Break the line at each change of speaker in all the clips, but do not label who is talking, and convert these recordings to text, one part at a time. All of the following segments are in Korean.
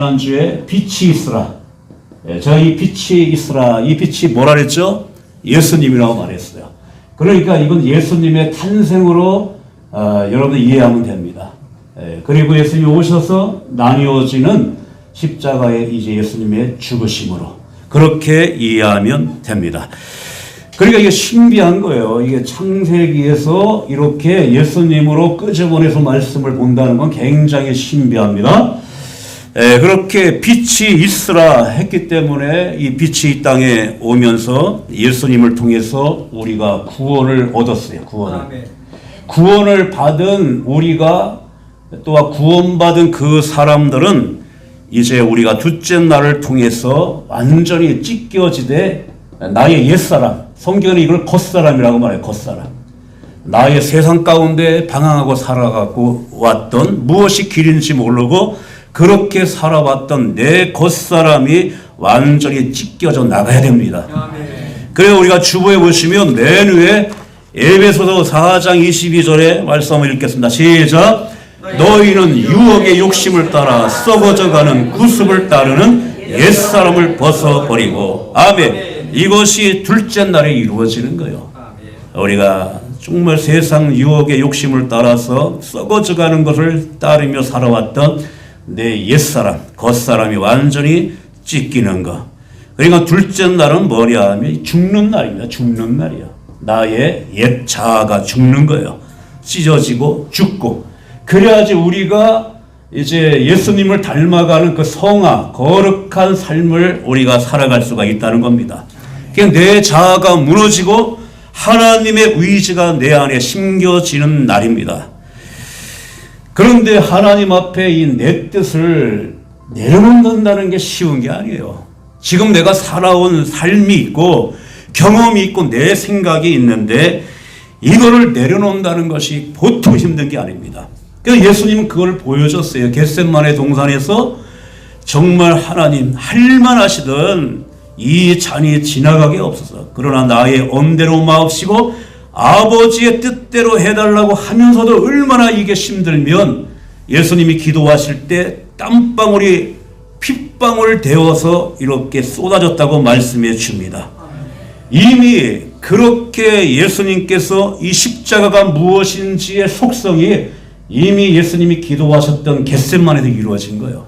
지난주에 빛이 있으라. 제가 이 빛이 있으라, 이 빛이 뭐라 그랬죠? 예수님이라고 말했어요. 그러니까 이건 예수님의 탄생으로 여러분 이해하면 됩니다. 그리고 예수님이 오셔서 나뉘어지는 십자가의 이제 예수님의 죽으심으로 그렇게 이해하면 됩니다. 그러니까 이게 신비한 거예요. 이게 창세기에서 이렇게 예수님으로 끄집어내서 말씀을 본다는 건 굉장히 신비합니다. 그렇게 빛이 있으라 했기 때문에 이 빛이 이 땅에 오면서 예수님을 통해서 우리가 구원을 얻었어요. 구원을 받은 우리가 또한 구원받은 그 사람들은 이제 우리가 둘째 날을 통해서 완전히 찢겨지되 나의 옛사람, 성경은 이걸 겉사람이라고 말해요. 겉사람. 나의 세상 가운데 방황하고 살아가고 왔던 무엇이 길인지 모르고 그렇게 살아왔던 내 겉사람이 완전히 찢겨져 나가야 됩니다. 그래서 우리가 주보에 보시면 맨 위에 에베소서 4장 22절에 말씀을 읽겠습니다. 시작. 너희는 유혹의 욕심을 따라 썩어져가는 구습을 따르는 옛사람을 벗어버리고. 아멘. 이것이 둘째 날에 이루어지는 거예요. 우리가 정말 세상 유혹의 욕심을 따라서 썩어져가는 것을 따르며 살아왔던 내 옛사람, 겉사람이 완전히 찢기는 것. 그러니까 둘째 날은 뭐냐 하면 죽는 날입니다. 죽는 날이야. 나의 옛 자아가 죽는 거예요. 찢어지고 죽고. 그래야지 우리가 이제 예수님을 닮아가는 그 성화, 거룩한 삶을 우리가 살아갈 수가 있다는 겁니다. 그냥 내 자아가 무너지고 하나님의 의지가 내 안에 심겨지는 날입니다. 그런데 하나님 앞에 이 내 뜻을 내려놓는다는 게 쉬운 게 아니에요. 지금 내가 살아온 삶이 있고 경험이 있고 내 생각이 있는데 이거를 내려놓는다는 것이 보통 힘든 게 아닙니다. 그래서 예수님은 그걸 보여줬어요. 겟세마네 동산에서 정말 하나님 할만하시던 이 잔이 지나가게 없어서 그러나 나의 언대로 마옵시고 아버지의 뜻대로 해달라고 하면서도 얼마나 이게 힘들면 예수님이 기도하실 때 땀방울이 핏방울 되어서 이렇게 쏟아졌다고 말씀해 줍니다. 이미 그렇게 예수님께서 이 십자가가 무엇인지의 속성이 이미 예수님이 기도하셨던 겟세마네에서 이루어진 거예요.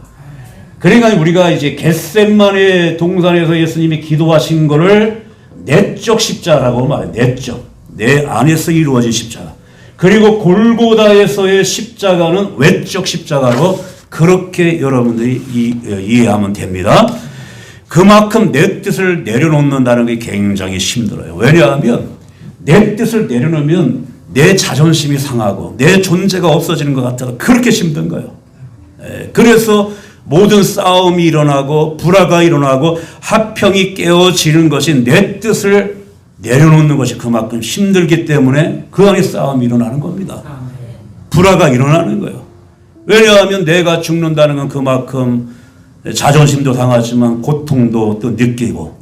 그러니까 우리가 이제 겟세마네 동산에서 예수님이 기도하신 거를 내적 십자가라고 말해요. 내적. 내 안에서 이루어진 십자가. 그리고 골고다에서의 십자가는 외적 십자가로 그렇게 여러분들이 이해하면 됩니다. 그만큼 내 뜻을 내려놓는다는 게 굉장히 힘들어요. 왜냐하면 내 뜻을 내려놓으면 내 자존심이 상하고 내 존재가 없어지는 것 같아서 그렇게 힘든 거예요. 그래서 모든 싸움이 일어나고 불화가 일어나고 합평이 깨어지는 것이 내 뜻을 내려놓는 것이 그만큼 힘들기 때문에 그 안에 싸움이 일어나는 겁니다. 불화가 일어나는 거예요. 왜냐하면 내가 죽는다는 건 그만큼 자존심도 상하지만 고통도 또 느끼고.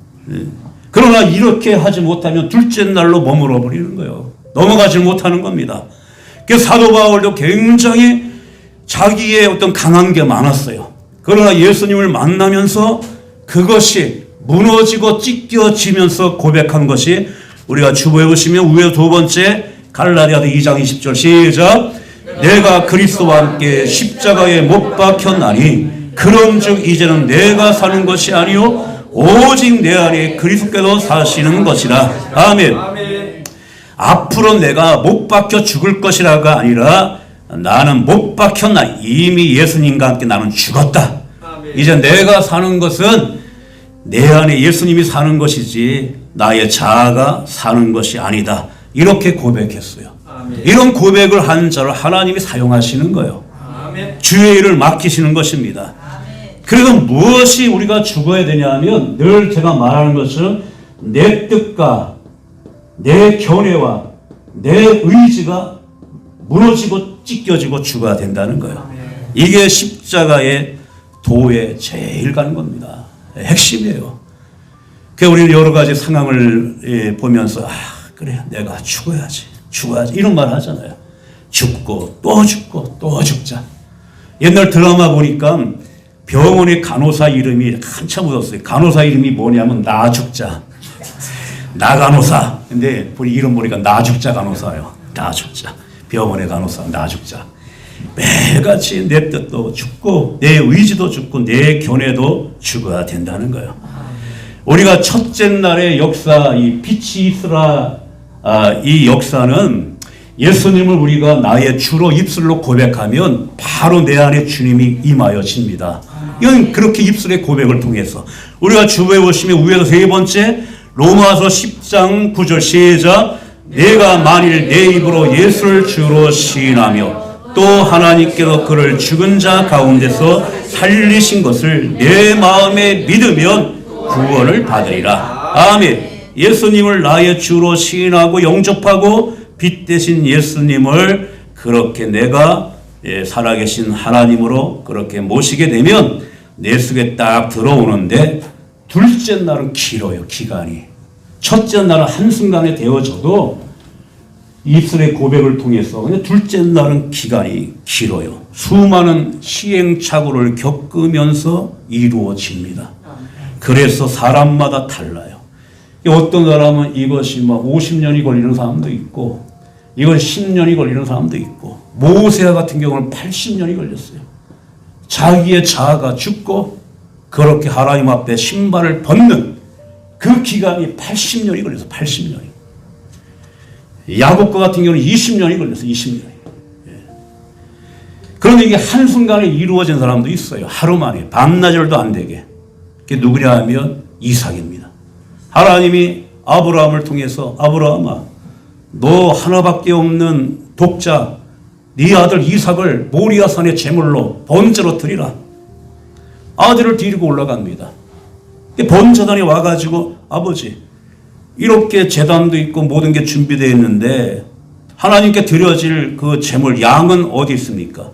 그러나 이렇게 하지 못하면 둘째 날로 머물러 버리는 거예요. 넘어가지 못하는 겁니다. 그래서 사도 바울도 굉장히 자기의 어떤 강한 게 많았어요. 그러나 예수님을 만나면서 그것이 무너지고 찢겨지면서 고백한 것이 우리가 주보에 보시면 위에 두 번째 갈라디아서 2장 20절 시작. 내가 그리스도와 함께 십자가에 못 박혔나니 그런즉 이제는 내가 사는 것이 아니요 오직 내 안에 그리스도께서 사시는 것이라. 아멘. 앞으로 내가 못 박혀 죽을 것이라가 아니라 나는 못 박혔나 이미 예수님과 함께 나는 죽었다. 이제 내가 사는 것은 내 안에 예수님이 사는 것이지 나의 자아가 사는 것이 아니다. 이렇게 고백했어요. 이런 고백을 한 자를 하나님이 사용하시는 거예요. 주의 일을 맡기시는 것입니다. 그래서 무엇이 우리가 죽어야 되냐면 늘 제가 말하는 것처럼 내 뜻과 내 견해와 내 의지가 무너지고 찢겨지고 죽어야 된다는 거예요. 이게 십자가의 도에 제일 가는 겁니다. 핵심이에요. 그래서 우리는 여러 가지 상황을 보면서 그래 내가 죽어야지 이런 말 하잖아요. 죽고 또 죽고 또 죽자. 옛날 드라마 보니까 병원의 간호사 이름이 한참 묻었어요. 간호사 이름이 뭐냐면 나죽자. 나간호사. 근데 이름 보니까 나죽자 간호사예요. 나죽자. 병원의 간호사 나죽자. 매일같이 내 뜻도 죽고 내 의지도 죽고 내 견해도 죽어야 된다는 거예요. 우리가 첫째 날의 역사, 이 빛이 있으라, 이 역사는 예수님을 우리가 나의 주로 입술로 고백하면 바로 내 안에 주님이 임하여집니다. 이건 그렇게 입술의 고백을 통해서 우리가 주부에 보시면 위에서 세 번째 로마서 10장 9절 시작. 내가 만일 내 입으로 예수를 주로 시인하며 또 하나님께서 그를 죽은 자 가운데서 살리신 것을 내 마음에 믿으면 구원을 받으리라. 아멘. 예수님을 나의 주로 시인하고 영접하고 빛 대신 예수님을 그렇게 내가 살아계신 하나님으로 그렇게 모시게 되면 내 속에 딱 들어오는데 둘째 날은 길어요. 기간이. 첫째 날은 한순간에 되어져도 입술의 고백을 통해서. 근데 둘째 날은 기간이 길어요. 수많은 시행착오를 겪으면서 이루어집니다. 그래서 사람마다 달라요. 어떤 사람은 이것이 막 50년이 걸리는 사람도 있고 이건 10년이 걸리는 사람도 있고 모세 같은 경우는 80년이 걸렸어요. 자기의 자아가 죽고 그렇게 하나님 앞에 신발을 벗는 그 기간이 80년이 걸려서 80년이. 야곱과 같은 경우는 20년이 걸려서 20년이. 그런데 이게 한순간에 이루어진 사람도 있어요. 하루 만에. 밤낮을도 안 되게. 그게 누구냐 하면 이삭입니다. 하나님이 아브라함을 통해서 아브라함아 너 하나밖에 없는 독자 네 아들 이삭을 모리아산의 제물로 번제로 드리라. 아들을 데리고 올라갑니다. 번제단에 와가지고 아버지 이렇게 제단도 있고 모든 게 준비되어 있는데 하나님께 드려질 그 제물 양은 어디 있습니까?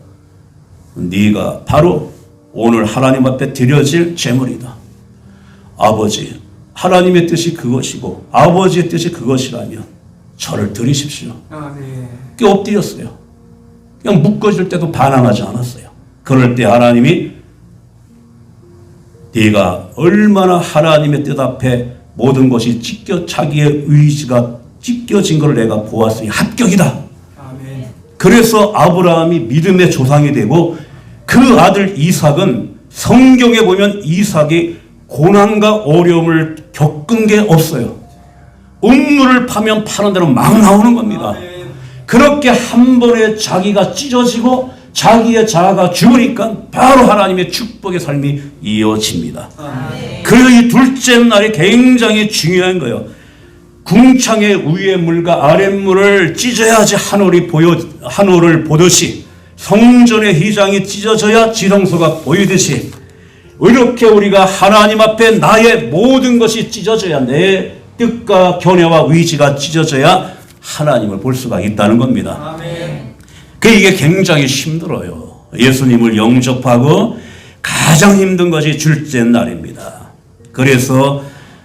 네가 바로 오늘 하나님 앞에 드려질 제물이다. 아버지 하나님의 뜻이 그것이고 아버지의 뜻이 그것이라면 저를 드리십시오. 네. 엎드렸어요. 그냥 묶어질 때도 반항하지 않았어요. 그럴 때 하나님이 네가 얼마나 하나님의 뜻 앞에 모든 것이 자기의 의지가 찢겨진 걸 내가 보았으니 합격이다. 아멘. 그래서 아브라함이 믿음의 조상이 되고 그 아들 이삭은 성경에 보면 이삭이 고난과 어려움을 겪은 게 없어요. 음물을 파면 파는 대로 막 나오는 겁니다. 아멘. 그렇게 한 번에 자기가 찢어지고 자기의 자아가 죽으니까 바로 하나님의 축복의 삶이 이어집니다. 그래서 이 둘째 날이 굉장히 중요한 거예요. 궁창의 위의 물과 아랫물을 찢어야지 하늘을 보듯이 성전의 휘장이 찢어져야 지성소가 보이듯이 이렇게 우리가 하나님 앞에 나의 모든 것이 찢어져야 내 뜻과 견해와 의지가 찢어져야 하나님을 볼 수가 있다는 겁니다. 아멘. 이게 굉장히 힘들어요. 예수님을 영접하고 가장 힘든 것이 둘째 날입니다. 그래서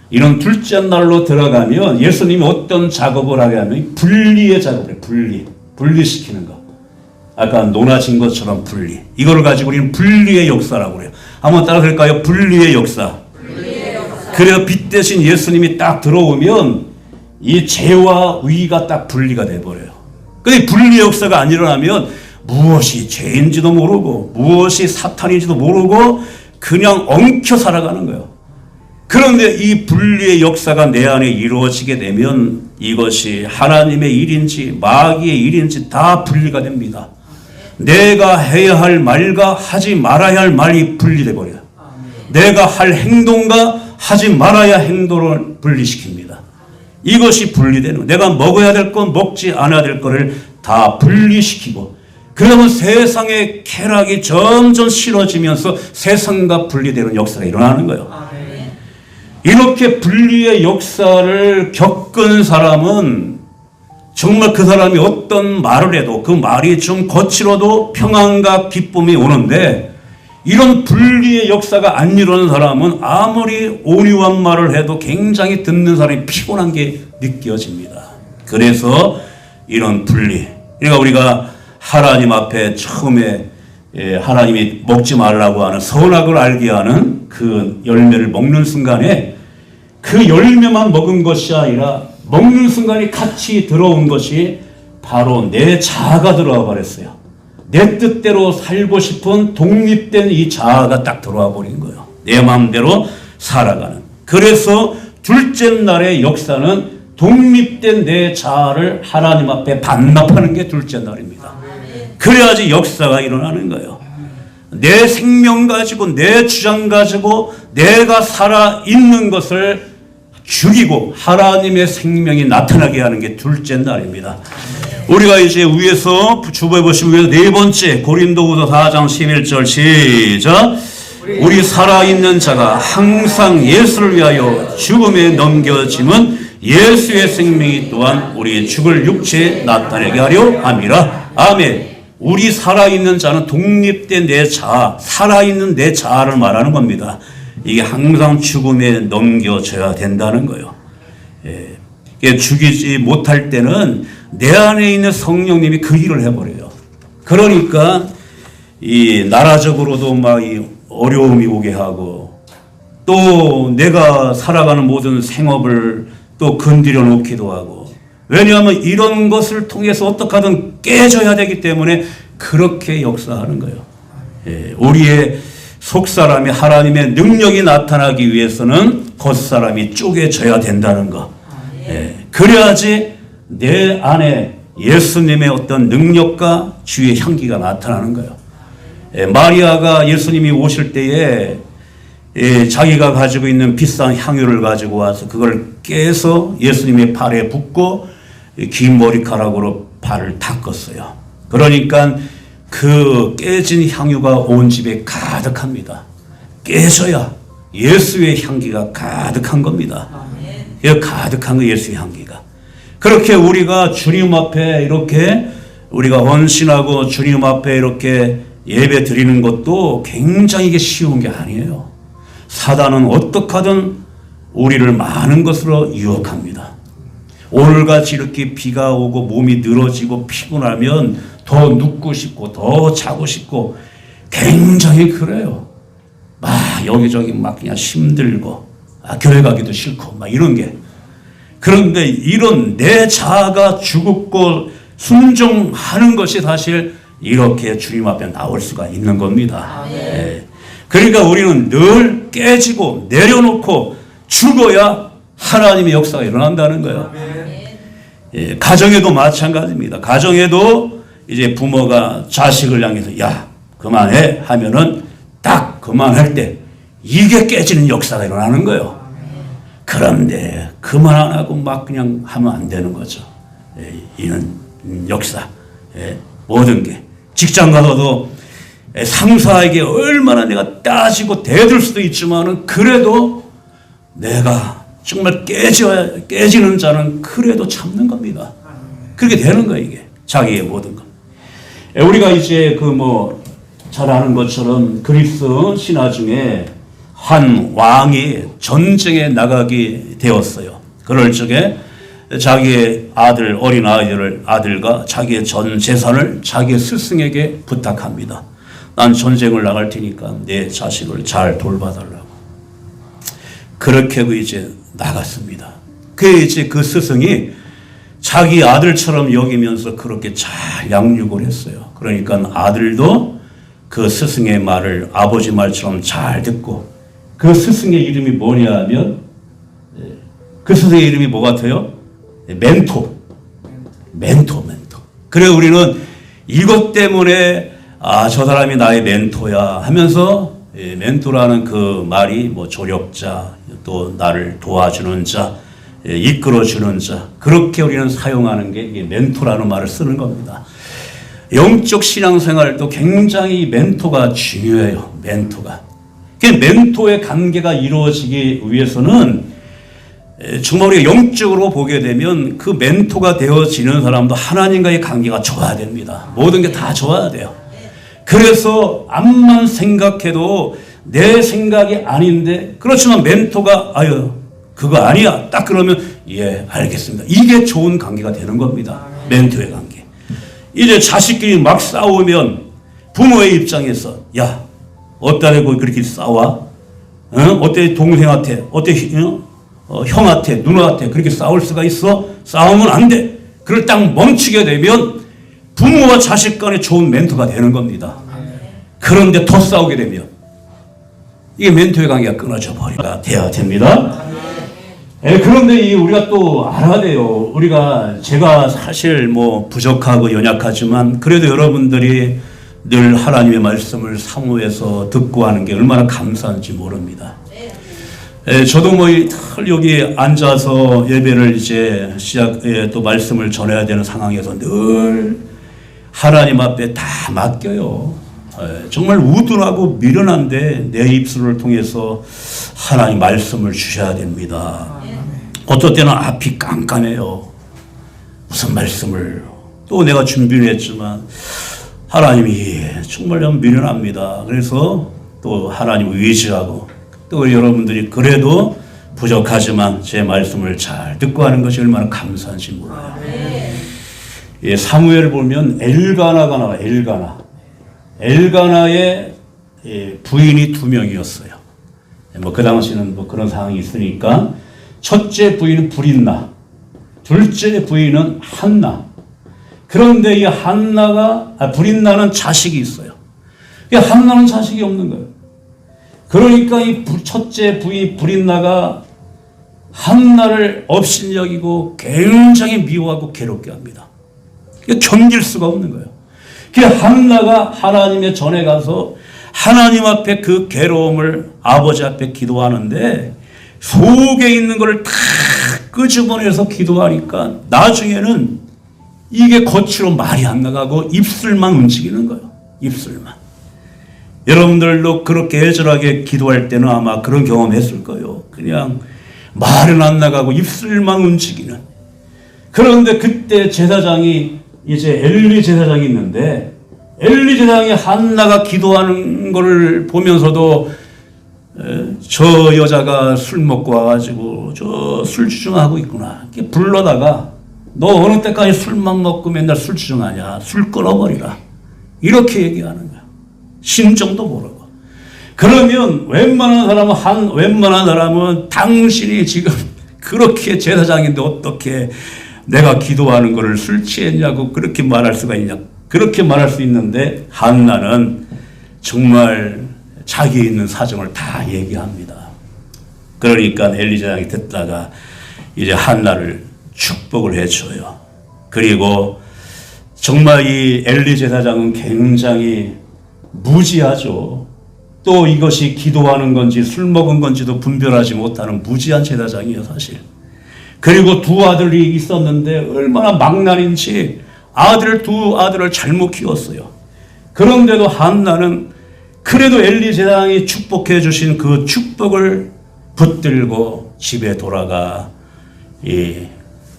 이런 둘째 날로 들어가면 예수님이 어떤 작업을 하게 하면 분리의 작업을 해요. 분리시키는 거. 아까 논하신 것처럼 분리. 이걸 가지고 우리는 분리의 역사라고 그래요. 한번 따라 들을까요? 분리의 역사. 그래서 빛 대신 예수님이 딱 들어오면 이 죄와 의가 딱 분리가 돼버려요. 근데 분리의 역사가 안 일어나면 무엇이 죄인지도 모르고 무엇이 사탄인지도 모르고 그냥 엉켜 살아가는 거예요. 그런데 이 분리의 역사가 내 안에 이루어지게 되면 이것이 하나님의 일인지 마귀의 일인지 다 분리가 됩니다. 내가 해야 할 말과 하지 말아야 할 말이 분리돼 버려요. 내가 할 행동과 하지 말아야 행동을 분리시킵니다. 이것이 분리되는, 내가 먹어야 될 것, 먹지 않아야 될 것을 다 분리시키고, 그러면 세상의 쾌락이 점점 싫어지면서 세상과 분리되는 역사가 일어나는 거예요. 이렇게 분리의 역사를 겪은 사람은 정말 그 사람이 어떤 말을 해도 그 말이 좀 거칠어도 평안과 기쁨이 오는데, 이런 분리의 역사가 안 이루는 사람은 아무리 온유한 말을 해도 굉장히 듣는 사람이 피곤한 게 느껴집니다. 그래서 이런 분리, 그러니까 우리가 하나님 앞에 처음에 하나님이 먹지 말라고 하는 선악을 알게 하는 그 열매를 먹는 순간에 그 열매만 먹은 것이 아니라 먹는 순간에 같이 들어온 것이 바로 내 자아가 들어와 버렸어요. 내 뜻대로 살고 싶은 독립된 이 자아가 딱 들어와 버린 거예요. 내 마음대로 살아가는. 그래서 둘째 날의 역사는 독립된 내 자아를 하나님 앞에 반납하는 게 둘째 날입니다. 그래야지 역사가 일어나는 거예요. 내 생명 가지고 내 주장 가지고 내가 살아있는 것을 죽이고 하나님의 생명이 나타나게 하는 게 둘째 날입니다. 우리가 이제 위에서 주보에 보시면 네 번째 고린도후서 4장 11절 시작. 우리 살아있는 자가 항상 예수를 위하여 죽음에 넘겨짐은 예수의 생명이 또한 우리의 죽을 육체에 나타내게 하려 함이라. 아멘. 우리 살아있는 자는 독립된 내 자아, 살아있는 내 자아를 말하는 겁니다. 이게 항상 죽음에 넘겨져야 된다는 거예요. 죽이지 못할 때는 내 안에 있는 성령님이 그 일을 해버려요. 그러니까 이 나라적으로도 막 이 어려움이 오게 하고 또 내가 살아가는 모든 생업을 또 건드려 놓기도 하고, 왜냐하면 이런 것을 통해서 어떻게 하든 깨져야 되기 때문에 그렇게 역사하는 거예요. 우리의 속사람이 하나님의 능력이 나타나기 위해서는 겉사람이 쪼개져야 된다는 거. 그래야지 내 안에 예수님의 어떤 능력과 주의 향기가 나타나는 거예요. 마리아가 예수님이 오실 때에 자기가 가지고 있는 비싼 향유를 가지고 와서 그걸 깨서 예수님의 발에 붓고 긴 머리카락으로 발을 닦았어요. 그러니까 그 깨진 향유가 온 집에 가득합니다. 깨져야 예수의 향기가 가득한 겁니다. 가득한 거 예수의 향기가. 그렇게 우리가 주님 앞에 이렇게 우리가 헌신하고 주님 앞에 이렇게 예배 드리는 것도 굉장히 이게 쉬운 게 아니에요. 사단은 어떻게 하든 우리를 많은 것으로 유혹합니다. 오늘같이 이렇게 비가 오고 몸이 늘어지고 피곤하면 더 눕고 싶고 더 자고 싶고 굉장히 그래요. 막 여기저기 막 그냥 힘들고 교회 가기도 싫고 막 이런 게. 그런데 이런 내 자아가 죽고 순종하는 것이 사실 이렇게 주님 앞에 나올 수가 있는 겁니다. 그러니까 우리는 늘 깨지고 내려놓고 죽어야 하나님의 역사가 일어난다는 거예요. 가정에도 마찬가지입니다. 가정에도 이제 부모가 자식을 향해서 야 그만해 하면은 딱 그만할 때 이게 깨지는 역사가 일어나는 거예요. 그런데 그만 안 하고 막 그냥 하면 안 되는 거죠. 이는 역사. 모든 게 직장 가서도 상사에게 얼마나 내가 따지고 대들 수도 있지만은 그래도 내가 정말 깨지는 자는 그래도 참는 겁니다. 그렇게 되는 거예요, 이게. 자기의 모든 것. 우리가 이제 잘 아는 것처럼 그리스 신화 중에 한 왕이 전쟁에 나가게 되었어요. 그럴 적에 자기의 어린 아들과 자기의 전 재산을 자기의 스승에게 부탁합니다. 난 전쟁을 나갈 테니까 내 자식을 잘 돌봐달라고. 그렇게 이제 나갔습니다. 이제 그 스승이 자기 아들처럼 여기면서 그렇게 잘 양육을 했어요. 그러니까 아들도 그 스승의 말을 아버지 말처럼 잘 듣고, 그 스승의 이름이 뭐냐 하면 그 스승의 이름이 뭐 같아요? 멘토. 그래 우리는 이것 때문에 저 사람이 나의 멘토야 하면서 멘토라는 그 말이 조력자, 또 나를 도와주는 자, 이끌어주는 자, 그렇게 우리는 사용하는 게 이게 멘토라는 말을 쓰는 겁니다. 영적 신앙생활도 굉장히 멘토가 중요해요. 멘토의 관계가 이루어지기 위해서는 정말 우리가 영적으로 보게 되면 그 멘토가 되어지는 사람도 하나님과의 관계가 좋아야 됩니다. 모든 게 다 좋아야 돼요. 그래서 암만 생각해도 내 생각이 아닌데, 그렇지만 멘토가 그거 아니야 딱 그러면 예 알겠습니다. 이게 좋은 관계가 되는 겁니다. 멘토의 관계. 이제 자식끼리 막 싸우면 부모의 입장에서 야 어따래고 그렇게 싸워? 어때 동생한테 어때 형한테 누나한테 그렇게 싸울 수가 있어? 싸우면 안 돼. 그걸 딱 멈추게 되면 부모와 자식 간에 좋은 멘토가 되는 겁니다. 그런데 더 싸우게 되면 이게 멘토의 관계가 끊어져 버리가 돼야 됩니다. 그런데 우리가 또 알아야 돼요. 제가 사실 뭐 부족하고 연약하지만 그래도 여러분들이 늘 하나님의 말씀을 사모해서 듣고 하는 게 얼마나 감사한지 모릅니다. 저도 뭐 여기 앉아서 예배를 이제 또 말씀을 전해야 되는 상황에서 늘 하나님 앞에 다 맡겨요. 정말 우둔하고 미련한데 내 입술을 통해서 하나님 말씀을 주셔야 됩니다. 어떨 때는 앞이 깜깜해요. 무슨 말씀을 또 내가 준비를 했지만 하나님이 정말 미련합니다. 그래서 또 하나님을 의지하고 또 여러분들이 그래도 부족하지만 제 말씀을 잘 듣고 하는 것이 얼마나 감사한지 몰라요. 사무엘을 보면 엘가나가 나와요. 엘가나의 부인이 2명이었어요. 뭐 그 당시는 뭐 그런 상황이 있으니까 첫째 부인은 브린나, 둘째 부인은 한나. 그런데 이 브린나는 자식이 있어요. 한나는 자식이 없는 거예요. 그러니까 이 첫째 부인 브린나가 한나를 업신여기고 굉장히 미워하고 괴롭게 합니다. 견딜 수가 없는 거예요. 한나가 하나님의 전에 가서 하나님 앞에 그 괴로움을 아버지 앞에 기도하는데 속에 있는 것을 다 끄집어내서 기도하니까 나중에는 이게 겉으로 말이 안 나가고 입술만 움직이는 거예요. 입술만. 여러분들도 그렇게 애절하게 기도할 때는 아마 그런 경험했을 거예요. 그냥 말은 안 나가고 입술만 움직이는. 그런데 그때 제사장이 이제 엘리 제사장이 있는데 엘리 제사장이 한나가 기도하는 것을 보면서도 저 여자가 술 먹고 와가지고 저 술 주정하고 있구나. 이렇게 불러다가 너 어느 때까지 술만 먹고 맨날 술 주정하냐. 술 끊어버리라. 이렇게 얘기하는 거야. 심정도 모르고. 그러면 웬만한 사람은 당신이 지금 그렇게 제사장인데 어떻게 내가 기도하는 것을 술 취했냐고 그렇게 말할 수가 있냐. 그렇게 말할 수 있는데 한나는 정말 자기 있는 사정을 다 얘기합니다. 그러니까 엘리 제사장이 듣다가 이제 한나를 축복을 해줘요. 그리고 정말 이 엘리 제사장은 굉장히 무지하죠. 또 이것이 기도하는 건지 술 먹은 건지도 분별하지 못하는 무지한 제사장이에요, 사실. 그리고 2 아들이 있었는데 얼마나 망나니인지 두 아들을 잘못 키웠어요. 그런데도 한나는 그래도 엘리 제사장이 축복해 주신 그 축복을 붙들고 집에 돌아가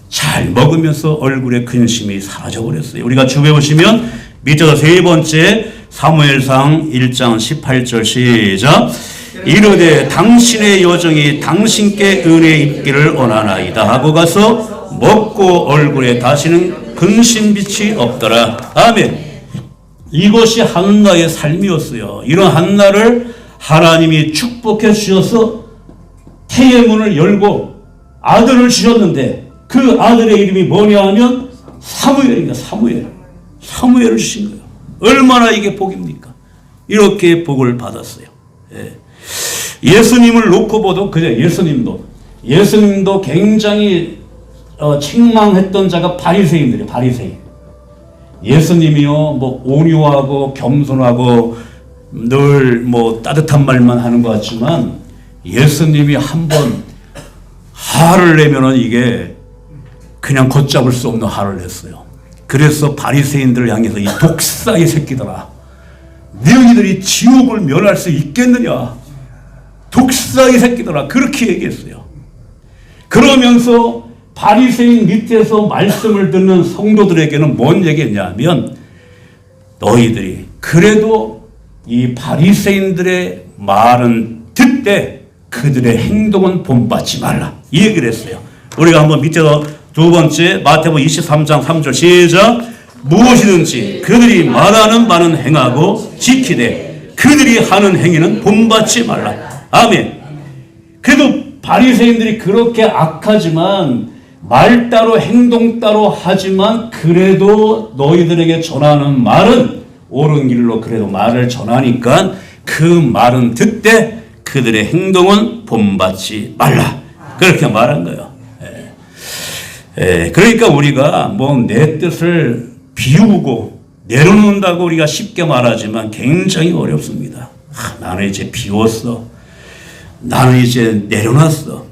잘 먹으면서 얼굴에 근심이 사라져 버렸어요. 우리가 주에 보시면 밑에서 3번째 사무엘상 1장 18절 시작. 이르되 당신의 여정이 당신께 은혜 입기를 원하나이다 하고 가서 먹고 얼굴에 다시는 근심빛이 없더라. 아멘. 이것이 한나의 삶이었어요. 이런 한나를 하나님이 축복해 주셔서 태의 문을 열고 아들을 주셨는데 그 아들의 이름이 뭐냐 하면 사무엘입니다. 사무엘을 주신 거예요. 얼마나 이게 복입니까? 이렇게 복을 받았어요. 예수님을 놓고 봐도 그래. 예수님도 굉장히 책망했던 자가 바리새인들이에요. 바리새인. 예수님이요 뭐 온유하고 겸손하고 늘 뭐 따뜻한 말만 하는 것 같지만 예수님이 한번 화를 내면은 이게 그냥 걷잡을 수 없는 화를 냈어요. 그래서 바리새인들을 향해서 이 독사의 새끼들아, 너희들이 지옥을 면할 수 있겠느냐? 독사의 새끼들아, 그렇게 얘기했어요. 그러면서 바리새인 밑에서 말씀을 듣는 성도들에게는 뭔 얘기했냐면 너희들이 그래도 이 바리새인들의 말은 듣되 그들의 행동은 본받지 말라. 이 얘기를 했어요. 우리가 한번 밑에서 2번째 마태복음 23장 3절 시작. 무엇이든지 그들이 말하는 바는 행하고 지키되 그들이 하는 행위는 본받지 말라. 아멘. 그래도 바리새인들이 그렇게 악하지만 말 따로 행동 따로 하지만 그래도 너희들에게 전하는 말은 옳은 길로 그래도 말을 전하니까 그 말은 듣되 그들의 행동은 본받지 말라. 그렇게 말한 거예요. 그러니까 우리가 뭐 내 뜻을 비우고 내려놓는다고 우리가 쉽게 말하지만 굉장히 어렵습니다. 나는 이제 비웠어. 나는 이제 내려놨어.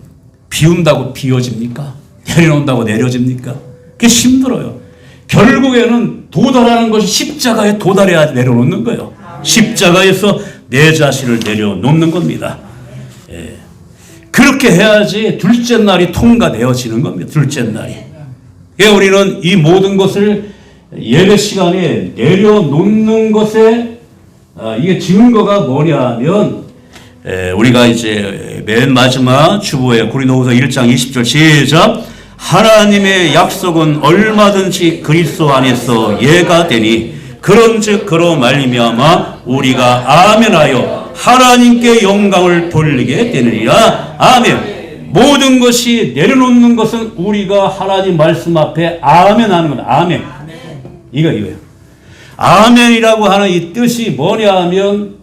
비운다고 비워집니까? 내려놓는다고 내려집니까? 그게 힘들어요. 결국에는 도달하는 것이 십자가에 도달해야 내려놓는 거예요. 십자가에서 내 자신을 내려놓는 겁니다. 그렇게 해야지 둘째 날이 통과되어지는 겁니다. 둘째 날이. 그러니까 우리는 이 모든 것을 예배 시간에 내려놓는 것에 이게 증거가 뭐냐면 우리가 이제 맨 마지막 주보에 고린도후서 1장 20절 시작. 하나님의 약속은 얼마든지 그리스도 안에서 예가 되니 그런즉 그로 말미암아 우리가 아멘하여 하나님께 영광을 돌리게 되느니라. 아멘. 모든 것이 내려놓는 것은 우리가 하나님 말씀 앞에 아멘하는 겁니다. 아멘. 이거예요. 아멘이라고 하는 이 뜻이 뭐냐 하면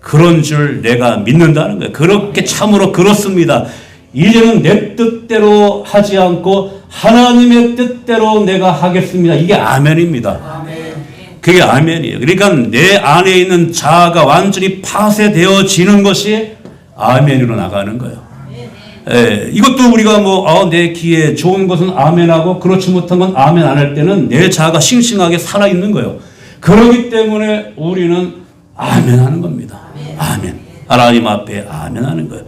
그런 줄 내가 믿는다는 거예요. 그렇게 참으로 그렇습니다. 이제는 내 뜻대로 하지 않고 하나님의 뜻대로 내가 하겠습니다. 이게 아멘입니다. 아멘. 그게 아멘이에요. 그러니까 내 안에 있는 자아가 완전히 파쇄되어지는 것이 아멘으로 나가는 거예요. 이것도 우리가 내 귀에 좋은 것은 아멘하고 그렇지 못한 건 아멘 안 할 때는 내 자아가 싱싱하게 살아있는 거예요. 그렇기 때문에 우리는 아멘 하는 겁니다. 아멘. 하나님 앞에 아멘 하는 거예요.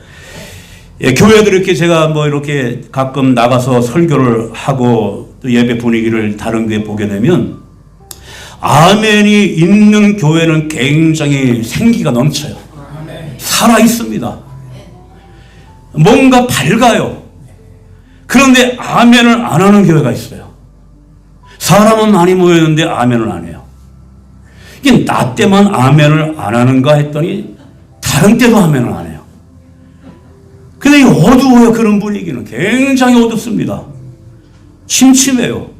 교회도 이렇게 제가 이렇게 가끔 나가서 설교를 하고 또 예배 분위기를 다른 교회 보게 되면 아멘이 있는 교회는 굉장히 생기가 넘쳐요. 살아 있습니다. 뭔가 밝아요. 그런데 아멘을 안 하는 교회가 있어요. 사람은 많이 모였는데 아멘을 안 해요. 이게 나 때만 아멘을 안 하는가 했더니 다른 때도 아멘을 안 해요. 근데 어두워요. 그런 분위기는 굉장히 어둡습니다. 침침해요.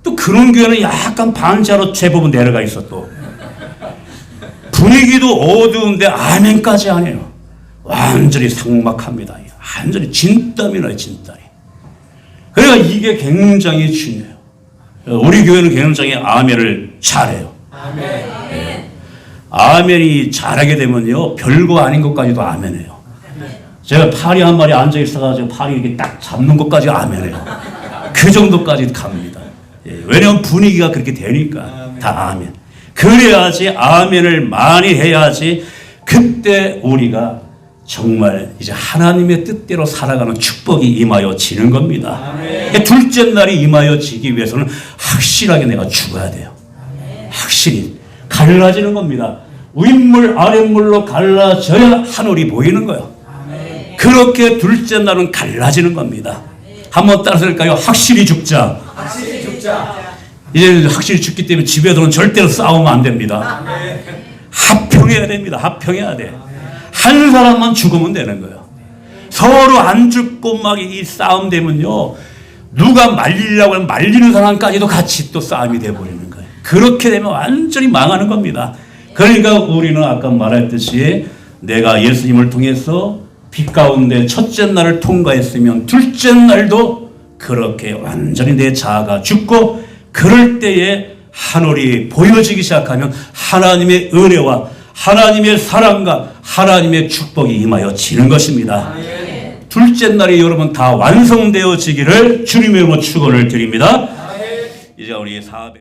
또 그런 교회는 약간 반자로 제법은 내려가 있어. 또 분위기도 어두운데 아멘까지 안 해요. 완전히 삭막합니다. 완전히 진땀이 나요. 진땀이. 그러니까 이게 굉장히 중요해요. 우리 교회는 굉장히 아멘을 잘해요. 아멘이 잘하게 되면요 별거 아닌 것까지도 아멘해요. 제가 파리 한 마리 앉아 있어가지고 파리 이렇게 딱 잡는 것까지 아멘해요. 그 정도까지 갑니다. 왜냐하면 분위기가 그렇게 되니까 다 아멘. 그래야지 아멘을 많이 해야지 그때 우리가 정말 이제 하나님의 뜻대로 살아가는 축복이 임하여지는 겁니다. 둘째 날이 임하여지기 위해서는 확실하게 내가 죽어야 돼요. 확실히 갈라지는 겁니다. 윗물 아랫물로 갈라져야 하늘이 보이는 거예요. 그렇게 둘째 날은 갈라지는 겁니다. 한번 따라서 할까요? 확실히 죽자.
확실히 죽자.
이제 확실히 죽기 때문에 집에서는 절대로 싸우면 안 됩니다. 합평해야 됩니다. 합평해야 돼. 한 사람만 죽으면 되는 거예요. 서로 안 죽고 막 이 싸움 되면요. 누가 말리려고 하면 말리는 사람까지도 같이 또 싸움이 돼버리는 거예요. 그렇게 되면 완전히 망하는 겁니다. 그러니까 우리는 아까 말했듯이 내가 예수님을 통해서 빛 가운데 첫째 날을 통과했으면 둘째 날도 그렇게 완전히 내 자아가 죽고 그럴 때에 하늘이 보여지기 시작하면 하나님의 은혜와 하나님의 사랑과 하나님의 축복이 임하여지는 것입니다. 둘째 날이 여러분 다 완성되어지기를 주님의 이름으로 축원을 드립니다. 이제 우리 400